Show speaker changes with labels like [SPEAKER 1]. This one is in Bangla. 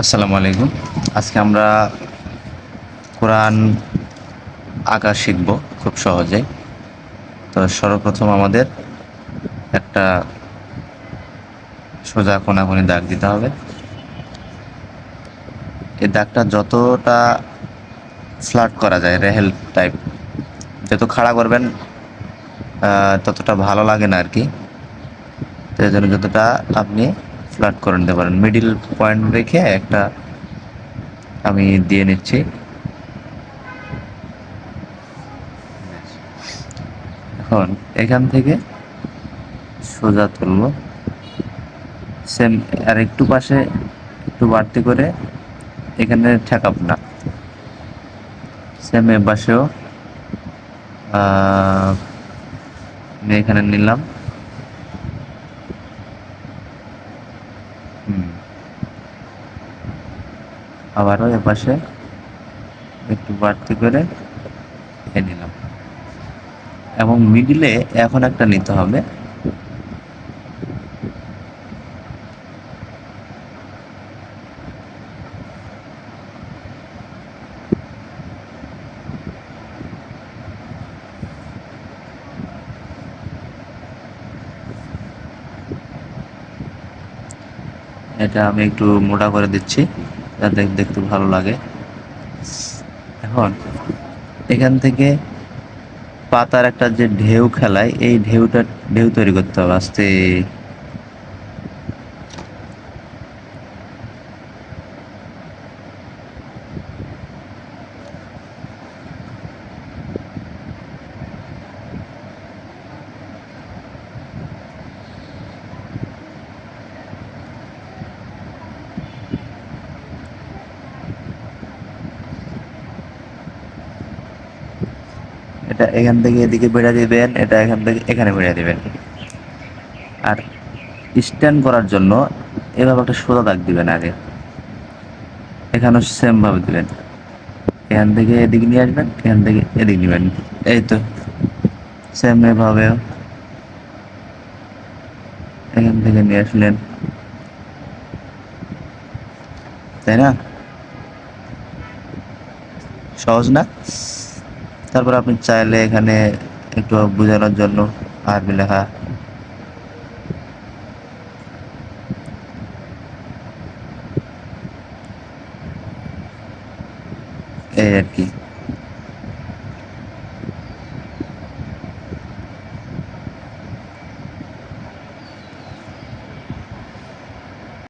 [SPEAKER 1] আসসালামু আলাইকুম। আজকে আমরা কোরআন আঁকা শিখব খুব সহজেই। তো সর্বপ্রথম আমাদের একটা সোজা কোনাকুনি দাগ দিতে হবে। এই দাগটা যতটা ফ্ল্যাট করা যায়, রেহেল টাইপ, যত খাড়া করবেন ততটা ভালো লাগে না আর কি। তো এই জন্য যতটা আপনি ফ্ল্যাট করে নিতে পারেন, মিডিল পয়েন্ট রেখে একটা আমি দিয়ে নিচ্ছি। এখন এখান থেকে সোজা তুলব, সেম আর একটু পাশে একটু বাড়তি করে এখানে ঠেকাব না, সেম এ পাশেও আমি এখানে নিলাম। আবারও এ পাশে একটু বাড়তি করে নিলাম, এবং মিডিলে এখন একটা নিতে হবে। এটা আমি একটু মোটা করে দিচ্ছি যাতে দেখতে ভালো লাগে। এখন এখান থেকে পাতার একটা যে ঢেউ খেলায়, এই ঢেউ তৈরি করতে হবে আস্তে। এটা এখান থেকে এদিকে বেড়ে দিবেন, এটা এখান থেকে এখানে বেড়ে দিবেন। আর স্ট্যান্ড করার জন্য এভাবে একটা সোজা দাগ দিবেন আগে, এখানেও সেম ভাবে দিবেন। এখান থেকে এদিকে নিয়ে আসবেন, এখান থেকে এদিকে নেবেন, এই তো সেম এভাবে এখান থেকে নিয়ে আসলেন, তাই না? সহজ না? তারপর আপনি চাইলে এখানে একটু বোঝানোর জন্য আরবি লেখা, এই আর কি।